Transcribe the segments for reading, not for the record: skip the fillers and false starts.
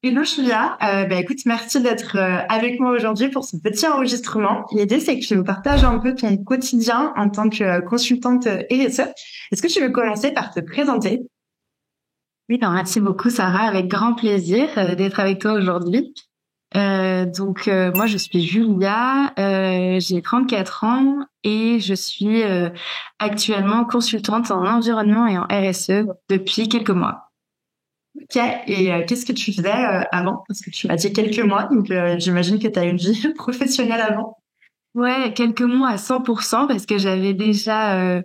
Hello Julia, écoute, merci d'être avec moi aujourd'hui pour ce petit enregistrement. L'idée, c'est que tu nous partages un peu ton quotidien en tant que consultante RSE. Est-ce que tu veux commencer par te présenter? Oui, ben, merci beaucoup Sarah, avec grand plaisir d'être avec toi aujourd'hui. Moi je suis Julia, j'ai 34 ans et je suis actuellement consultante en environnement et en RSE depuis quelques mois. Ok, et qu'est-ce que tu faisais avant? Parce que tu m'as dit quelques mois, donc j'imagine que tu as une vie professionnelle avant. Ouais, quelques mois à 100% parce que j'avais déjà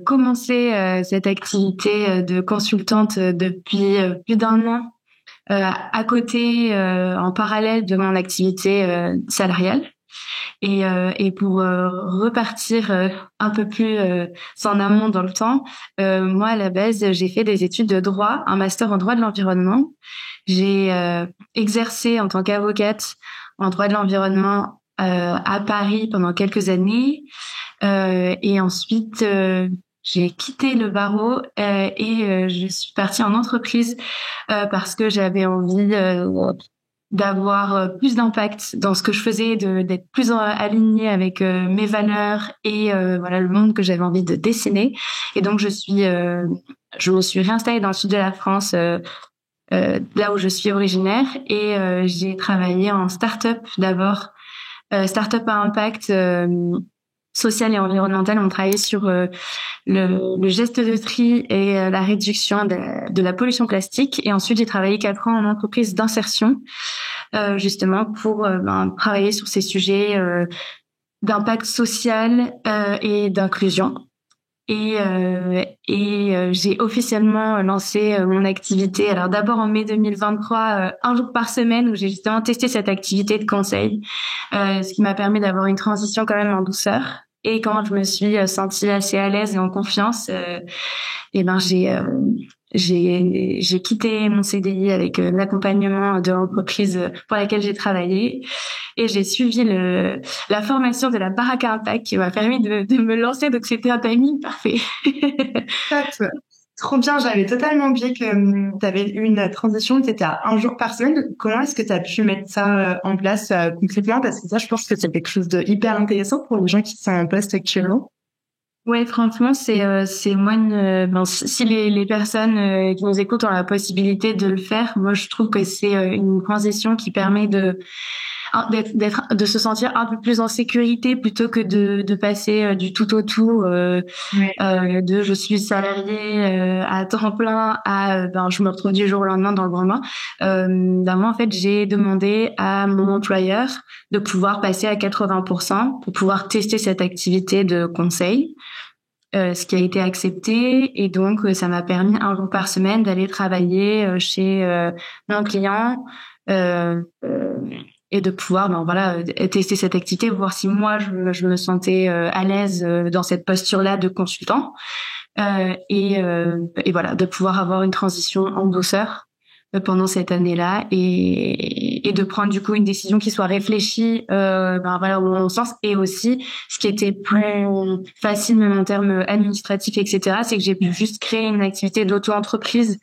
commencé cette activité de consultante depuis plus d'un an à côté, en parallèle de mon activité salariale. Et pour repartir un peu plus en amont dans le temps, moi à la base j'ai fait des études de droit, un master en droit de l'environnement. J'ai exercé en tant qu'avocate en droit de l'environnement à Paris pendant quelques années, et ensuite j'ai quitté le barreau et je suis partie en entreprise parce que j'avais envie d'avoir plus d'impact dans ce que je faisais, d'être plus alignée avec mes valeurs et voilà le monde que j'avais envie de dessiner. Et donc je me suis réinstallée dans le sud de la France, là où je suis originaire, et j'ai travaillé en start-up d'abord, start-up à impact social et environnemental. On travaillait sur le geste de tri et la réduction de la pollution plastique. Et ensuite, j'ai travaillé 4 ans en entreprise d'insertion, justement pour travailler sur ces sujets d'impact social et d'inclusion. J'ai officiellement lancé mon activité. Alors d'abord en mai 2023, un jour par semaine, où j'ai justement testé cette activité de conseil, ce qui m'a permis d'avoir une transition quand même en douceur. Et quand je me suis sentie assez à l'aise et en confiance, et ben j'ai quitté mon CDI avec l'accompagnement de l'entreprise pour laquelle j'ai travaillé, et j'ai suivi la formation de la Barack Impact qui m'a permis de me lancer. Donc c'était un timing parfait. Top. Trop bien, j'avais totalement oublié que tu avais eu une transition qui était à un jour par semaine. Comment est-ce que tu as pu mettre ça en place concrètement? Parce que ça, je pense que c'est quelque chose de hyper intéressant pour les gens qui sont en poste actuellement. Ouais, franchement, c'est moi si les personnes qui nous écoutent ont la possibilité de le faire, moi je trouve que c'est une transition qui permet de se sentir un peu plus en sécurité, plutôt que de passer du tout au tout, Ouais. de je suis salariée à temps plein à je me retrouve du jour au lendemain dans le grand bain. Moi en fait j'ai demandé à mon employeur de pouvoir passer à 80% pour pouvoir tester cette activité de conseil, ce qui a été accepté. Et donc ça m'a permis un jour par semaine d'aller travailler chez mon client, euh, euh, et de pouvoir tester cette activité, voir si moi je me sentais à l'aise dans cette posture-là de consultant, et voilà, de pouvoir avoir une transition en douceur pendant cette année-là, et de prendre du coup une décision qui soit réfléchie au bon sens. Et aussi, ce qui était plus facile même en termes administratifs, etc., c'est que j'ai pu juste créer une activité d'auto-entreprise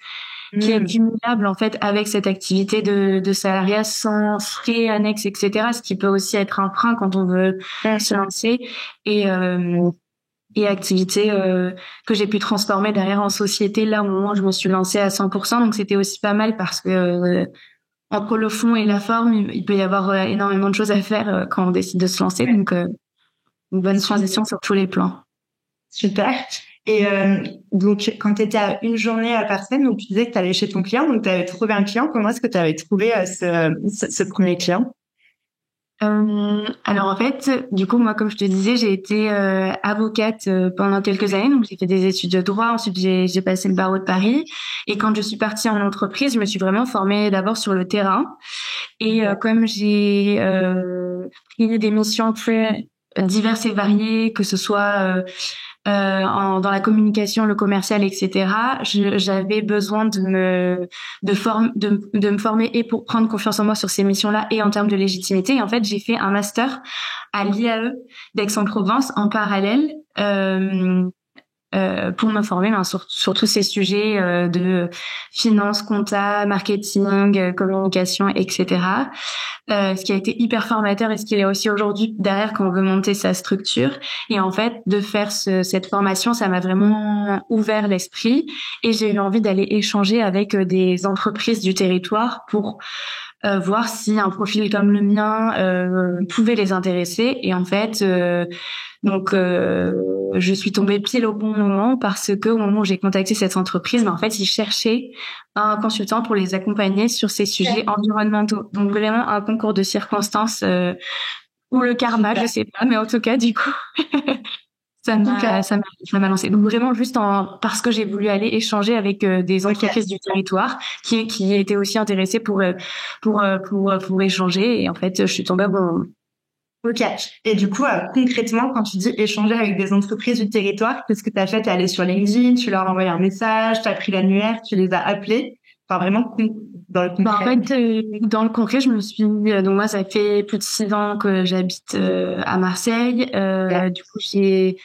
qui est Mm. cumulable en fait avec cette activité de salariat, sans frais annexes, etc., ce qui peut aussi être un frein quand on veut se lancer. Et euh, et activité que j'ai pu transformer derrière en société, là au moment où je me suis lancée à 100%. Donc c'était aussi pas mal parce que entre le fond et la forme, il peut y avoir énormément de choses à faire quand on décide de se lancer. Ouais. Donc une bonne transition sur tous les plans. Super. Et donc, quand tu étais à une journée par semaine, donc tu disais que tu allais chez ton client, donc tu avais trouvé un client. Comment est-ce que tu avais trouvé ce premier client? Alors en fait, du coup, moi, comme je te disais, j'ai été avocate pendant quelques années. Donc j'ai fait des études de droit. Ensuite, j'ai passé le barreau de Paris. Et quand je suis partie en entreprise, je me suis vraiment formée d'abord sur le terrain. Et comme j'ai pris des missions très diverses et variées, que ce soit dans la communication, le commercial, etc., j'avais besoin de me former, et pour prendre confiance en moi sur ces missions-là, et en termes de légitimité. Et en fait, j'ai fait un master à l'IAE d'Aix-en-Provence en parallèle, pour me former sur tous ces sujets de finance, compta, marketing, communication, etc. Ce qui a été hyper formateur et ce qu'il est aussi aujourd'hui derrière quand on veut monter sa structure. Et en fait, de faire cette formation, ça m'a vraiment ouvert l'esprit et j'ai eu envie d'aller échanger avec des entreprises du territoire pour voir si un profil comme le mien pouvait les intéresser. Et en fait, je suis tombée pile au bon moment parce que au moment où j'ai contacté cette entreprise, en fait, ils cherchaient un consultant pour les accompagner sur ces sujets environnementaux. Donc vraiment un concours de circonstances ou le karma, je sais pas, mais en tout cas, du coup, ça m'a lancé. Donc vraiment juste parce que j'ai voulu aller échanger avec des entreprises du territoire qui étaient aussi intéressées pour échanger. Et en fait, je suis tombée bon. Ok. Et du coup, concrètement, quand tu dis échanger avec des entreprises du territoire, qu'est-ce que tu as fait? T'es allé sur LinkedIn, tu leur as envoyé un message, tu as pris l'annuaire, tu les as appelés. Enfin, vraiment, dans le concret. En fait, dans le concret, je me suis... donc moi, ça fait plus de 6 ans que j'habite à Marseille. Du coup, j'ai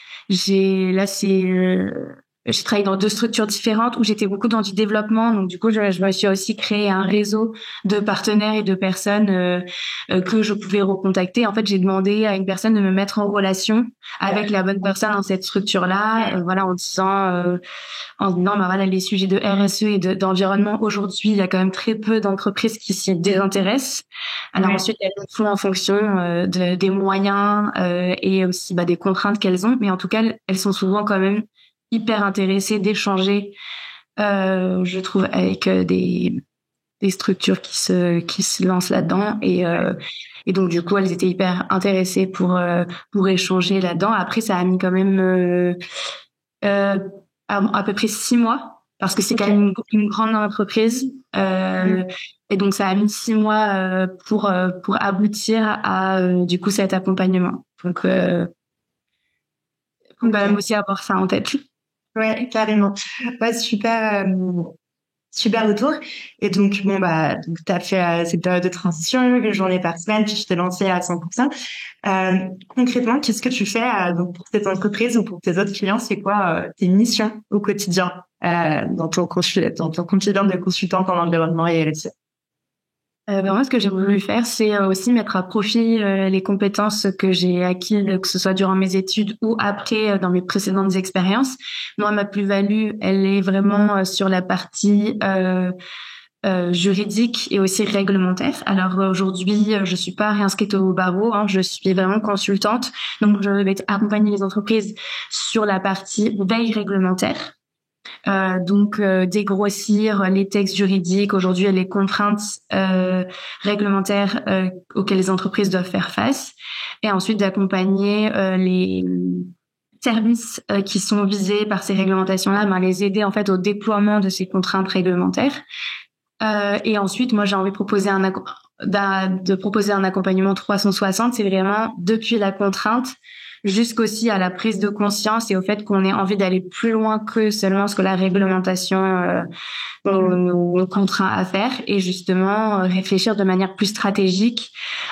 travaillé dans 2 structures différentes où j'étais beaucoup dans du développement. Donc, du coup, je me suis aussi créé un réseau de partenaires et de personnes que je pouvais recontacter. En fait, j'ai demandé à une personne de me mettre en relation avec la bonne personne dans cette structure-là. Voilà, en disant, bah voilà, les sujets de RSE et d'environnement, aujourd'hui, il y a quand même très peu d'entreprises qui s'y désintéressent. Alors ensuite, elles font en fonction des moyens et aussi des contraintes qu'elles ont. Mais en tout cas, elles sont souvent quand même hyper intéressée d'échanger, je trouve, avec des structures qui se lancent là-dedans et donc du coup elles étaient hyper intéressées pour échanger là-dedans. Après ça a mis quand même à peu près 6 mois parce que c'est quand même une grande entreprise et donc ça a mis 6 mois pour aboutir à du coup cet accompagnement. Donc faut quand même aussi avoir ça en tête. Ouais, carrément. Ouais, super retour. Et donc, bon, donc, t'as fait cette période de transition, une journée par semaine, puis je t'ai lancé à 100%. Concrètement, qu'est-ce que tu fais donc pour cette entreprise ou pour tes autres clients? C'est quoi tes missions au quotidien dans ton quotidien de consultante en environnement et RSE? Moi, ce que j'ai voulu faire, c'est aussi mettre à profit les compétences que j'ai acquises, que ce soit durant mes études ou après dans mes précédentes expériences. Moi, ma plus-value, elle est vraiment sur la partie juridique et aussi réglementaire. Alors aujourd'hui, je suis pas réinscrite au barreau, je suis vraiment consultante. Donc, je vais accompagner les entreprises sur la partie veille réglementaire. Dégrossir les textes juridiques aujourd'hui et les contraintes réglementaires auxquelles les entreprises doivent faire face, et ensuite d'accompagner les services qui sont visés par ces réglementations-là, les aider en fait au déploiement de ces contraintes réglementaires. Et ensuite, moi, j'ai envie de proposer un accompagnement 360. C'est vraiment depuis la contrainte jusqu'aussi à la prise de conscience et au fait qu'on ait envie d'aller plus loin que seulement ce que la réglementation nous contraint à faire, et justement réfléchir de manière plus stratégique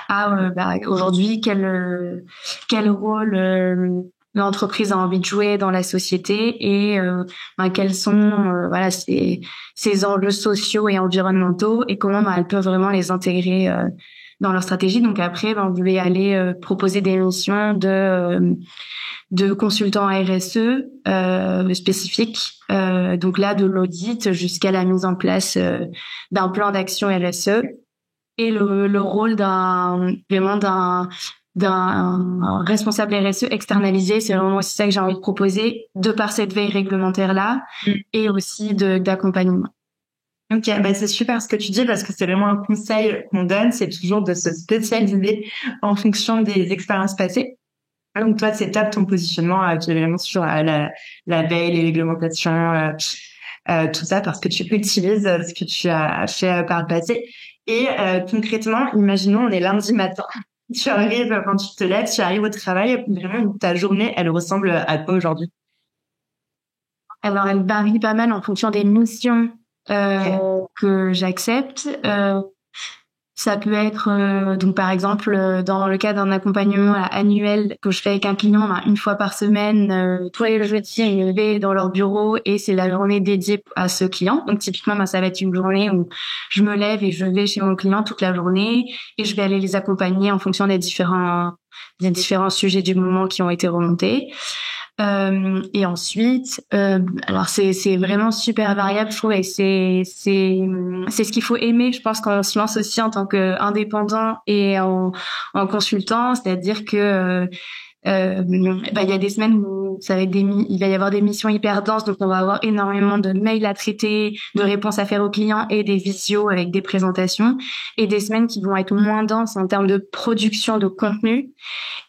à aujourd'hui quel rôle l'entreprise a envie de jouer dans la société et quels sont ces enjeux sociaux et environnementaux et comment elles peuvent vraiment les intégrer dans leur stratégie. Donc après, je vais aller proposer des missions de consultants RSE spécifiques. Donc là, de l'audit jusqu'à la mise en place d'un plan d'action RSE et le rôle d'un responsable RSE externalisé. C'est vraiment aussi ça que j'ai envie de proposer de par cette veille réglementaire-là et aussi d'accompagnement. Ok, c'est super ce que tu dis parce que c'est vraiment un conseil qu'on donne, c'est toujours de se spécialiser en fonction des expériences passées. Donc toi, c'est top ton positionnement, tu es vraiment sur la veille, les réglementations, tout ça parce que tu utilises ce que tu as fait par le passé. Et concrètement, imaginons on est lundi matin, tu arrives quand tu te lèves, tu arrives au travail, vraiment ta journée, elle ressemble à quoi aujourd'hui? Alors elle varie pas mal en fonction des missions que j'accepte. Ça peut être donc par exemple dans le cas d'un accompagnement annuel que je fais avec un client une fois par semaine, tous les jeudis ils vais dans leur bureau et c'est la journée dédiée à ce client. Donc typiquement ça va être une journée où je me lève et je vais chez mon client toute la journée et je vais aller les accompagner en fonction des différents sujets du moment qui ont été remontés. Et ensuite, alors c'est vraiment super variable, je trouve, et c'est ce qu'il faut aimer, je pense, quand on se lance aussi en tant qu'indépendant et en consultant, c'est-à-dire que il y a des semaines où ça va être il va y avoir des missions hyper denses, donc on va avoir énormément de mails à traiter, de réponses à faire aux clients et des visios avec des présentations, et des semaines qui vont être moins denses en termes de production de contenu.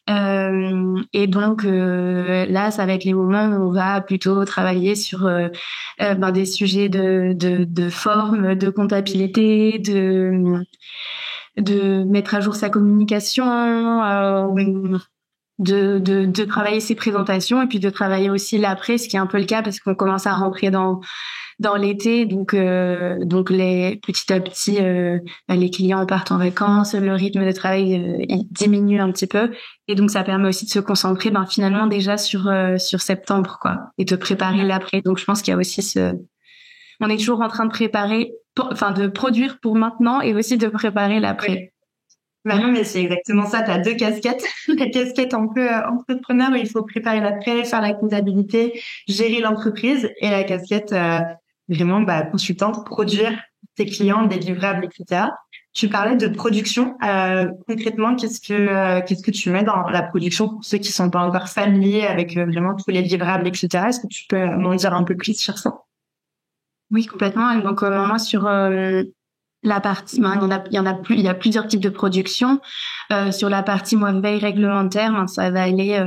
Et donc là, ça va être les moments où on va plutôt travailler sur des sujets de forme, de comptabilité, de mettre à jour sa communication, de travailler ses présentations et puis de travailler aussi l'après, ce qui est un peu le cas parce qu'on commence à rentrer dans l'été, donc les petit à petit les clients partent en vacances, le rythme de travail il diminue un petit peu et donc ça permet aussi de se concentrer finalement déjà sur septembre quoi et de préparer l'après. Donc je pense qu'il y a aussi on est toujours en train de préparer de produire pour maintenant et aussi de préparer l'après. Bah non, mais c'est exactement ça. Tu as deux casquettes. La casquette un peu entrepreneur où il faut préparer l'après, faire la comptabilité, gérer l'entreprise, et la casquette vraiment consultante, produire tes clients, des livrables, etc. Tu parlais de production. Concrètement, qu'est-ce que tu mets dans la production pour ceux qui sont pas encore familiers avec vraiment tous les livrables, etc. Est-ce que tu peux m'en dire un peu plus sur ça? Oui, complètement. Et donc moi sur la partie, il y a plusieurs types de production. Sur la partie veille réglementaire, ça va aller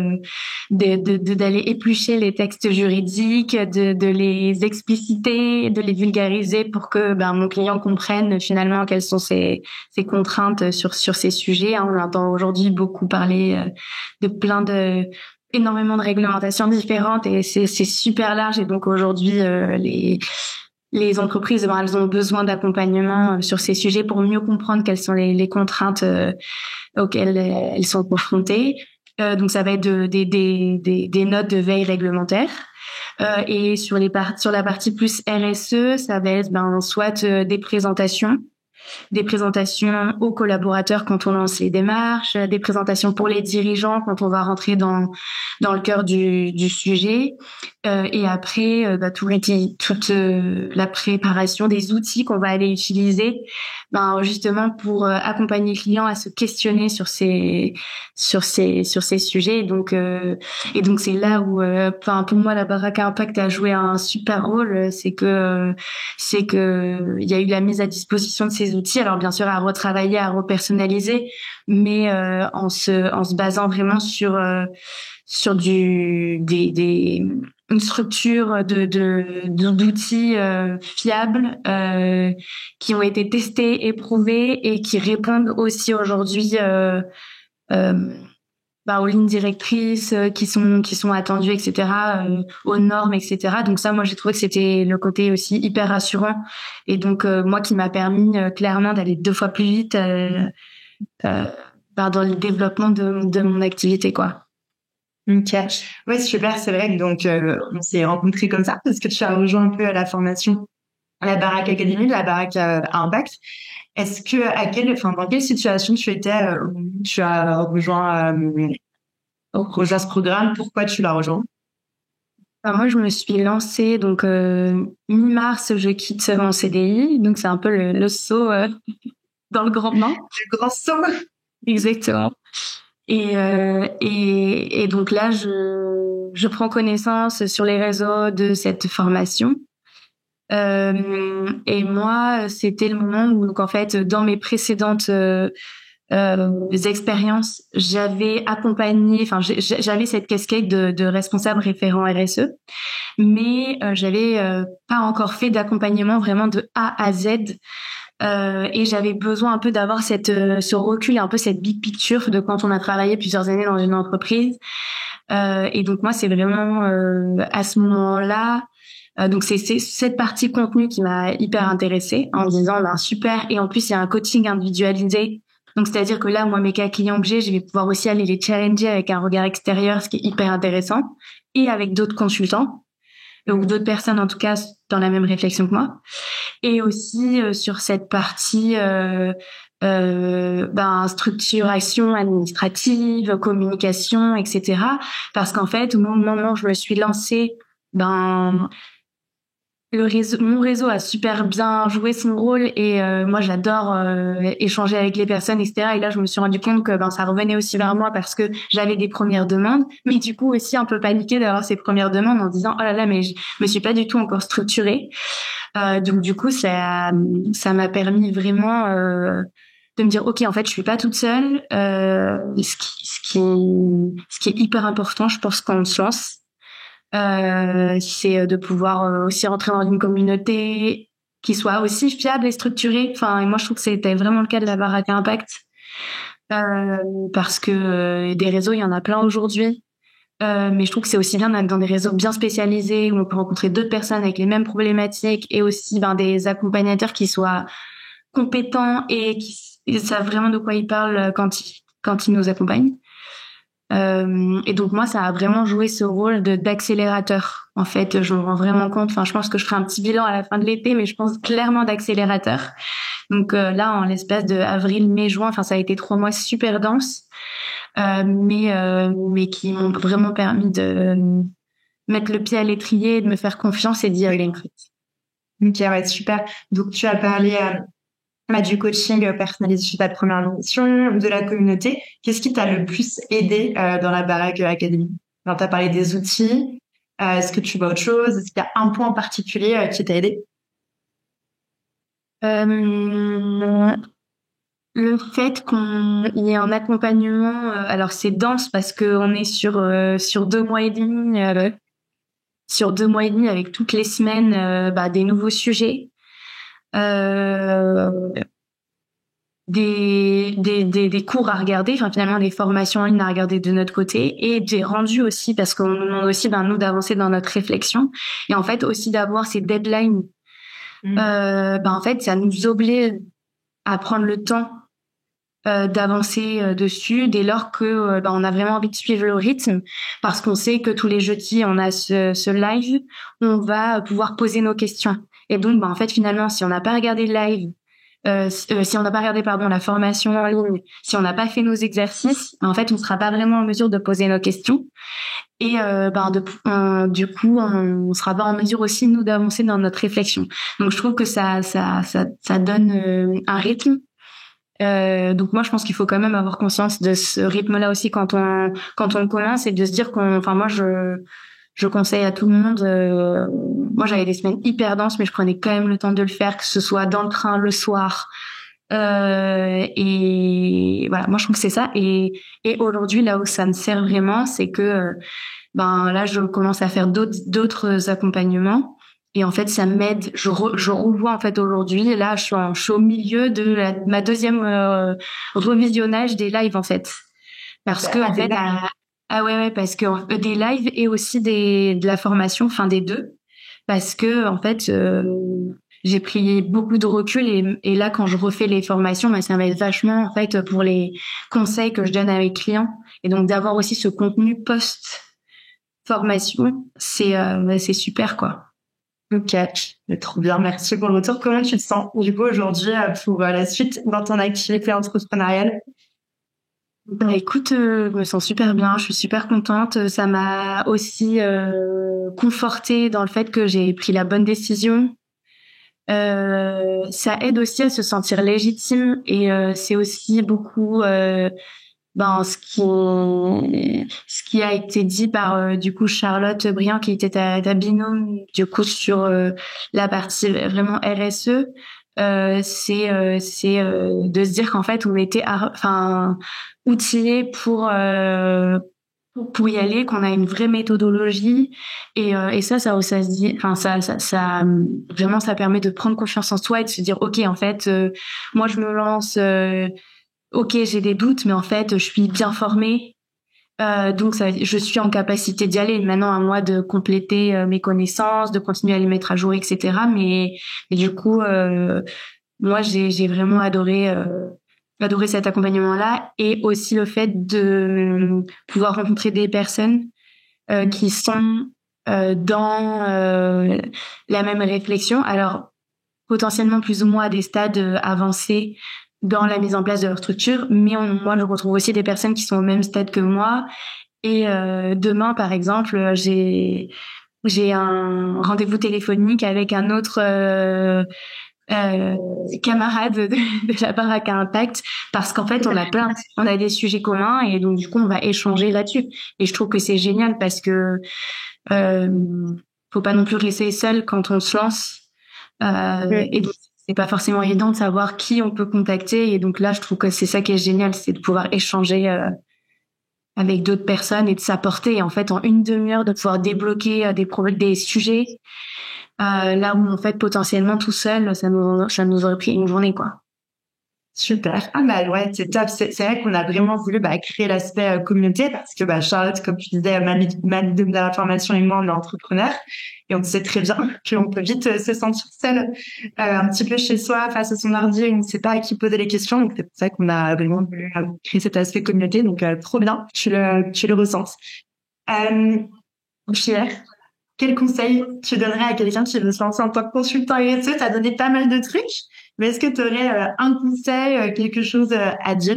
d'aller éplucher les textes juridiques, de les expliciter, de les vulgariser pour que mon client comprenne finalement quelles sont ses contraintes sur ces sujets. On entend aujourd'hui beaucoup parler de énormément de réglementations différentes et c'est super large. Et donc aujourd'hui les entreprises, elles ont besoin d'accompagnement sur ces sujets pour mieux comprendre quelles sont les contraintes auxquelles elles sont confrontées. Donc ça va être des notes de veille réglementaire. Et sur la partie plus RSE, ça va être soit des présentations aux collaborateurs quand on lance les démarches, des présentations pour les dirigeants quand on va rentrer dans le cœur du sujet, et après toute la préparation des outils qu'on va aller utiliser justement pour accompagner le client à se questionner sur ces sujets. Et donc c'est là où pour moi la baraque à impact a joué un super rôle, c'est que il y a eu la mise à disposition de ces outils, alors bien sûr à retravailler, à repersonnaliser, mais en se basant vraiment sur une structure d'outils fiables qui ont été testés, éprouvés et qui répondent aussi aujourd'hui aux lignes directrices qui sont attendues, etc., aux normes, etc. Donc ça, moi, j'ai trouvé que c'était le côté aussi hyper rassurant. Et donc, moi, qui m'a permis clairement d'aller 2 fois plus vite dans le développement de mon activité, quoi. Ok. Ouais, super, c'est vrai que donc on s'est rencontrés comme ça parce que tu as rejoint un peu à la formation à la Baraque Academy, la Baraque à Impact. Est-ce que dans quelle situation tu étais où tu as rejoint ce programme? Pourquoi tu l'as rejoint? Moi, je me suis lancée donc mi-mars, je quitte mon CDI, donc c'est un peu le saut dans le grand bain. Le grand saut. Exactement. Et donc là, je prends connaissance sur les réseaux de cette formation. Et moi, c'était le moment où, donc en fait, dans mes précédentes expériences, j'avais accompagné, j'avais cette casquette de responsable référent RSE, mais j'avais pas encore fait d'accompagnement vraiment de A à Z. Et j'avais besoin un peu d'avoir ce recul, un peu cette big picture de quand on a travaillé plusieurs années dans une entreprise. Et donc moi, c'est vraiment à ce moment-là Donc c'est cette partie contenu qui m'a hyper intéressée en me disant ben super, et en plus il y a un coaching individualisé. Donc c'est-à-dire que là moi mes cas clients que j'ai, je vais pouvoir aussi aller les challenger avec un regard extérieur, ce qui est hyper intéressant, et avec d'autres consultants ou d'autres personnes en tout cas dans la même réflexion que moi. Et aussi sur cette partie structuration administrative, communication, etc. Parce qu'en fait, au moment où je me suis lancée, mon réseau a super bien joué son rôle et moi j'adore échanger avec les personnes, etc. Et là je me suis rendu compte que ça revenait aussi vers moi parce que j'avais des premières demandes, mais du coup aussi un peu paniquée d'avoir ces premières demandes en disant oh là là, mais je me suis pas du tout encore structurée. Donc du coup ça m'a permis vraiment de me dire ok, en fait je suis pas toute seule. Ce qui est hyper important, je pense, quand on se lance, c'est de pouvoir aussi rentrer dans une communauté qui soit aussi fiable et structurée. Enfin, et moi je trouve que c'était vraiment le cas de la baraque Impact, parce que des réseaux il y en a plein aujourd'hui. Mais je trouve que c'est aussi bien d'être dans des réseaux bien spécialisés où on peut rencontrer d'autres personnes avec les mêmes problématiques et aussi des accompagnateurs qui soient compétents et qui savent vraiment de quoi ils parlent quand ils nous accompagnent. Et donc moi ça a vraiment joué ce rôle d'accélérateur. En fait, je me rends vraiment compte. Enfin, je pense que je ferai un petit bilan à la fin de l'été, mais je pense clairement d'accélérateur. Donc là, en l'espace de avril, mai, juin, enfin ça a été 3 mois super denses. Mais qui m'ont vraiment permis de mettre le pied à l'étrier, de me faire confiance et d'y aller. Ok, ouais, super. Donc, tu as parlé du coaching personnalisé sur ta première mission, de la communauté. Qu'est-ce qui t'a le plus aidé dans la Baraque Academy? Alors, tu as parlé des outils. Est-ce que tu vois autre chose? Est-ce qu'il y a un point en particulier qui t'a aidé? Le fait qu'on y ait un accompagnement, alors c'est dense parce qu'on est sur 2 mois et demi, sur 2 mois et demi avec toutes les semaines des nouveaux sujets, des cours à regarder, enfin finalement des formations en ligne à regarder de notre côté, et des rendus aussi parce qu'on nous demande aussi nous d'avancer dans notre réflexion et en fait aussi d'avoir ces deadlines. En fait ça nous oblige à prendre le temps d'avancer dessus dès lors que on a vraiment envie de suivre le rythme, parce qu'on sait que tous les jeudis on a ce live où on va pouvoir poser nos questions. Et donc en fait finalement si on n'a pas regardé le live, si on n'a pas regardé la formation en ligne, si on n'a pas fait nos exercices, en fait on sera pas vraiment en mesure de poser nos questions et du coup on sera pas en mesure aussi nous d'avancer dans notre réflexion. Donc je trouve que ça donne un rythme. Donc moi je pense qu'il faut quand même avoir conscience de ce rythme-là aussi quand on commence, et de se dire moi je conseille à tout le monde. Moi j'avais des semaines hyper denses, mais je prenais quand même le temps de le faire, que ce soit dans le train, le soir. Et voilà, moi je trouve que c'est ça. Et aujourd'hui là où ça me sert vraiment, c'est que là je commence à faire d'autres accompagnements. Et en fait, ça m'aide. Je revois en fait aujourd'hui. Là, je suis au milieu de ma deuxième revisionnage des lives en fait, parce que en fait, parce que des lives et aussi de la formation, enfin des deux, parce que en fait, j'ai pris beaucoup de recul et là, quand je refais les formations, ça m'aide vachement en fait pour les conseils que je donne à mes clients, et donc d'avoir aussi ce contenu post formation, c'est super quoi. Ok, trop bien, merci pour le retour. Comment tu te sens du coup aujourd'hui pour la suite dans ton activité entrepreneuriale? Écoute, je me sens super bien, je suis super contente. Ça m'a aussi confortée dans le fait que j'ai pris la bonne décision. Ça aide aussi à se sentir légitime, et c'est aussi beaucoup ce qui a été dit par du coup Charlotte Briand, qui était ta binôme du coup sur la partie vraiment RSE. C'est de se dire qu'en fait on était outillés pour y aller, qu'on a une vraie méthodologie, et ça se dit, ça vraiment ça permet de prendre confiance en soi et de se dire ok, en fait moi je me lance, ok j'ai des doutes, mais en fait je suis bien formée, Donc je suis en capacité d'y aller. Maintenant, à moi de compléter mes connaissances, de continuer à les mettre à jour, etc. Mais du coup, moi, j'ai vraiment adoré cet accompagnement-là, et aussi le fait de pouvoir rencontrer des personnes qui sont dans la même réflexion. Alors, potentiellement plus ou moins à des stades avancés dans la mise en place de leur structure, mais moi, je retrouve aussi des personnes qui sont au même stade que moi. Et demain, par exemple, j'ai un rendez-vous téléphonique avec un autre camarade de la baraque à impact, parce qu'en fait on a des sujets communs, et donc du coup on va échanger là-dessus. Et je trouve que c'est génial parce que faut pas non plus rester seul quand on se lance, et donc c'est pas forcément évident de savoir qui on peut contacter. Et donc là je trouve que c'est ça qui est génial, c'est de pouvoir échanger avec d'autres personnes et de s'apporter, et en fait en une demi-heure de pouvoir débloquer des sujets là où en fait potentiellement tout seul ça nous aurait pris une journée, quoi. Super. Ah bah ouais, c'est top. C'est vrai qu'on a vraiment voulu créer l'aspect communauté, parce que Charlotte, comme tu disais, ma de la formation et moi, on est entrepreneurs, et on sait très bien qu'on peut vite se sentir seul, un petit peu chez soi, face à son ordi, et on ne sait pas à qui poser les questions. Donc c'est pour ça qu'on a vraiment voulu créer cet aspect communauté. Donc trop bien, tu le ressens. Cher, quel conseil tu donnerais à quelqu'un qui veut se lancer en tant que consultant RSE? Tu as donné pas mal de trucs, mais est-ce que tu aurais un conseil, quelque chose à dire?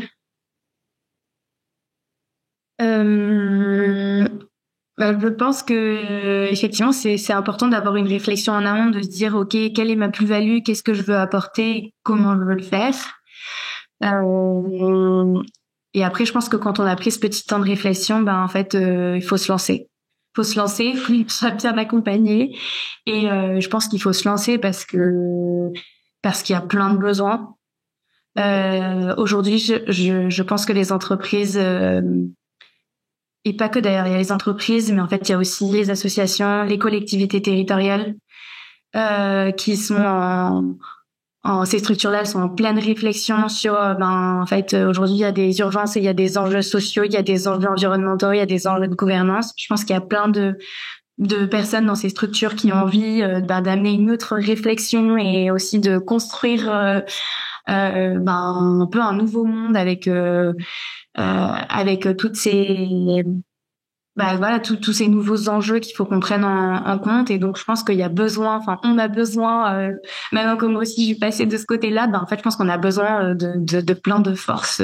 Je pense que effectivement c'est important d'avoir une réflexion en amont, de se dire ok, quelle est ma plus-value, qu'est-ce que je veux apporter, comment je veux le faire. Et après, je pense que quand on a pris ce petit temps de réflexion, en fait, il faut se lancer. Il faut se lancer, il faut être bien accompagné. Et je pense qu'il faut se lancer parce qu'il y a plein de besoins. Aujourd'hui, je pense que les entreprises, et pas que d'ailleurs, il y a les entreprises, mais en fait, il y a aussi les associations, les collectivités territoriales qui sont ces structures-là, elles sont en pleine réflexion sur, en fait, aujourd'hui, il y a des urgences et il y a des enjeux sociaux, il y a des enjeux environnementaux, il y a des enjeux de gouvernance. Je pense qu'il y a plein de personnes dans ces structures qui ont envie d'amener une autre réflexion, et aussi de construire un peu un nouveau monde avec toutes ces voilà, tous ces nouveaux enjeux qu'il faut qu'on prenne en compte. Et donc je pense qu'il y a besoin, enfin on a besoin, maintenant comme aussi je suis passée de ce côté-là, en fait je pense qu'on a besoin de plein de forces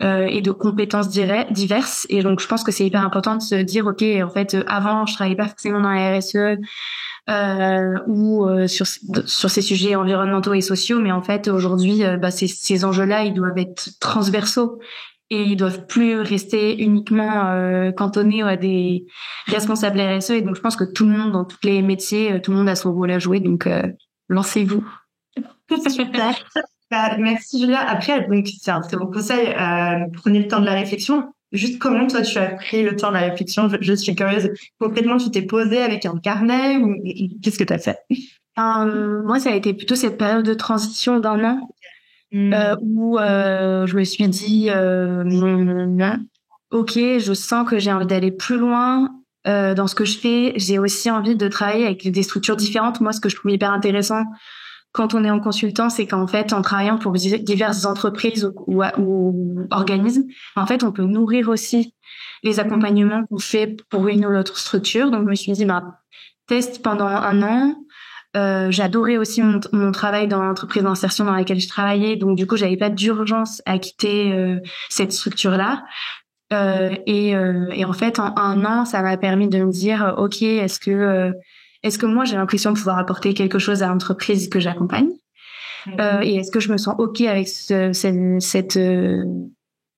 et de compétences diverses. Et donc je pense que c'est hyper important de se dire ok, en fait avant je travaillais pas forcément dans la RSE ou sur ces sujets environnementaux et sociaux, mais en fait aujourd'hui ces enjeux-là ils doivent être transversaux, et ils doivent plus rester uniquement cantonnés à des responsables RSE. Et donc je pense que tout le monde, dans tous les métiers, tout le monde a son rôle à jouer, donc lancez-vous. Super. Merci Julia. Après, donc, c'est un très bon conseil. Prenez le temps de la réflexion. Juste comment toi tu as pris le temps de la réflexion? Je suis curieuse. Concrètement, tu t'es posé avec un carnet, ou qu'est-ce que tu as fait? Moi, ça a été plutôt cette période de transition d'un an où je me suis dit ok, je sens que j'ai envie d'aller plus loin dans ce que je fais. J'ai aussi envie de travailler avec des structures différentes. Moi, ce que je trouve hyper intéressant quand on est en consultant, c'est qu'en fait, en travaillant pour diverses entreprises ou organismes, en fait, on peut nourrir aussi les accompagnements qu'on fait pour une ou l'autre structure. Donc, je me suis dit, teste pendant un an. J'adorais aussi mon travail dans l'entreprise d'insertion dans laquelle je travaillais. Donc, du coup, j'avais pas d'urgence à quitter cette structure-là. Et en fait, en un an, ça m'a permis de me dire, ok, est-ce que moi j'ai l'impression de pouvoir apporter quelque chose à l'entreprise que j'accompagne, et est-ce que je me sens ok avec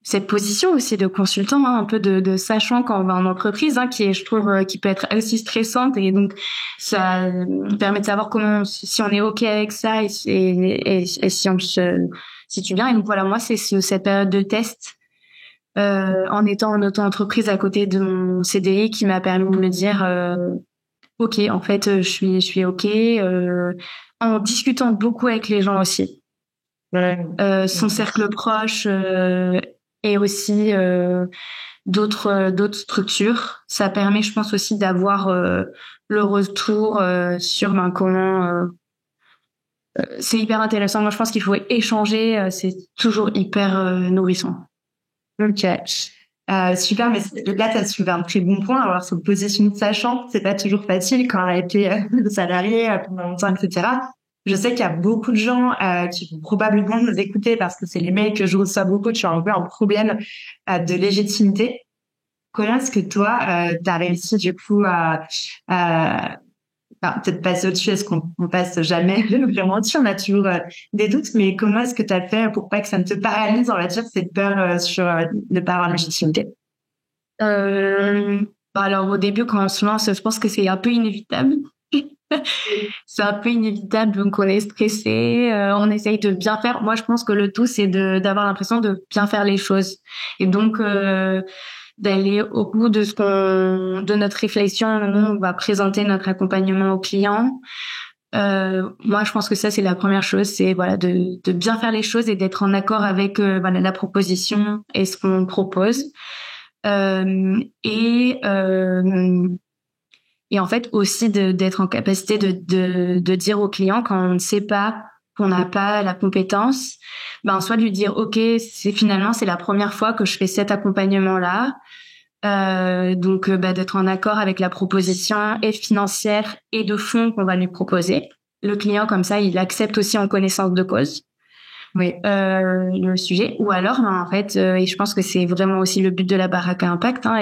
cette position aussi de consultant, un peu de sachant quand on va en entreprise, qui est, je trouve, qui peut être aussi stressante. Et donc ça permet de savoir comment, si on est ok avec ça, et si on se situe bien. Et donc voilà, moi c'est cette période de test en étant en auto-entreprise à côté de mon CDI qui m'a permis de me dire ok, en fait je suis ok, en discutant beaucoup avec les gens aussi, son cercle proche, et aussi d'autres structures. Ça permet, je pense aussi d'avoir le retour sur comment c'est hyper intéressant. Moi, je pense qu'il faut échanger. C'est toujours hyper nourrissant. Ok. Super, mais là, tu as soulevé un très bon point. Alors, sur position de sachant, c'est pas toujours facile quand on a été salarié pendant longtemps, etc. Je sais qu'il y a beaucoup de gens qui vont probablement nous écouter parce que c'est les mails que je reçois beaucoup. Tu as un peu un problème de légitimité. Comment est-ce que toi, tu as réussi du coup enfin, peut-être passer au-dessus, est-ce qu'on passe jamais vraiment dessus, on a toujours des doutes, mais comment est-ce que tu as fait pour pas que ça ne te paralyse, on va dire, cette peur sur ne pas avoir la légitimité? Alors au début, quand on se lance, je pense que c'est un peu inévitable. C'est un peu inévitable, donc on est stressé, on essaye de bien faire. Moi, je pense que le tout, c'est d'avoir l'impression de bien faire les choses. Et donc, d'aller au bout de notre réflexion, on va présenter notre accompagnement au client. Moi, je pense que ça, c'est la première chose, c'est voilà de bien faire les choses et d'être en accord avec voilà la proposition et ce qu'on propose. Et en fait aussi d'être en capacité de dire au client quand on ne sait pas, qu'on n'a pas la compétence, ben soit de lui dire ok, c'est la première fois que je fais cet accompagnement là, donc d'être en accord avec la proposition et financière et de fond qu'on va lui proposer. Le client comme ça il accepte aussi en connaissance de cause. Oui, le sujet. Ou alors, ben, en fait, et je pense que c'est vraiment aussi le but de la baraque à impact, hein,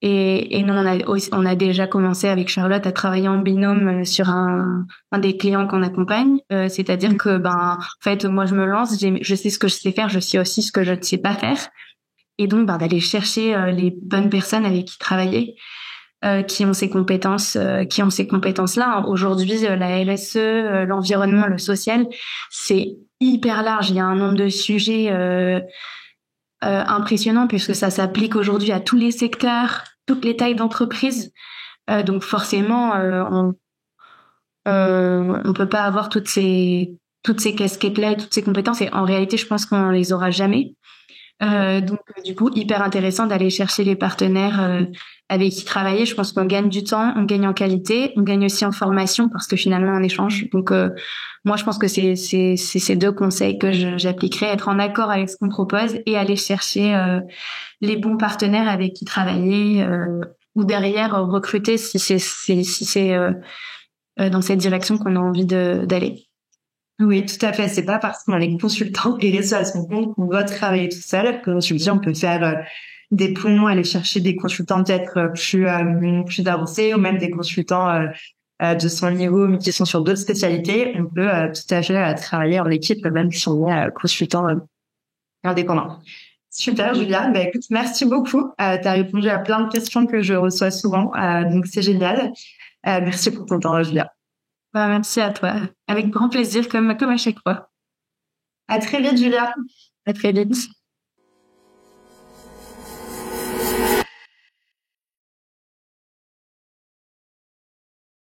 et nous, on a déjà commencé avec Charlotte à travailler en binôme sur un des clients qu'on accompagne. C'est-à-dire que, ben, en fait, moi, je me lance, je sais ce que je sais faire, je sais aussi ce que je ne sais pas faire. Et donc, ben, d'aller chercher les bonnes personnes avec qui travailler, qui ont ces compétences-là. Aujourd'hui, la LSE, l'environnement, le social, c'est hyper large. Il y a un nombre de sujets impressionnant puisque ça s'applique aujourd'hui à tous les secteurs, toutes les tailles d'entreprise. Donc forcément, on peut pas avoir toutes ces casquettes-là et toutes ces compétences. Et en réalité, je pense qu'on les aura jamais. Donc du coup, hyper intéressant d'aller chercher les partenaires avec qui travailler. Je pense qu'on gagne du temps, on gagne en qualité, on gagne aussi en formation parce que finalement on échange. Donc moi je pense que c'est ces deux conseils que j'appliquerai, être en accord avec ce qu'on propose et aller chercher les bons partenaires avec qui travailler ou derrière recruter si c'est dans cette direction qu'on a envie d'aller. Oui, tout à fait. C'est pas parce qu'on est consultant et réussit à son compte qu'on doit travailler tout seul. Comme je le dis, on peut faire des ponts, aller chercher des consultants peut-être plus avancés ou même des consultants de son niveau, mais qui sont sur d'autres spécialités. On peut tout à fait travailler en équipe, même si on est consultant indépendant. Super, Julia. Bah, écoute, merci beaucoup. Tu as répondu à plein de questions que je reçois souvent, donc c'est génial. Merci pour ton temps, Julia. Bah, merci à toi. Avec grand plaisir, comme à chaque fois. À très vite, Julia. À très vite.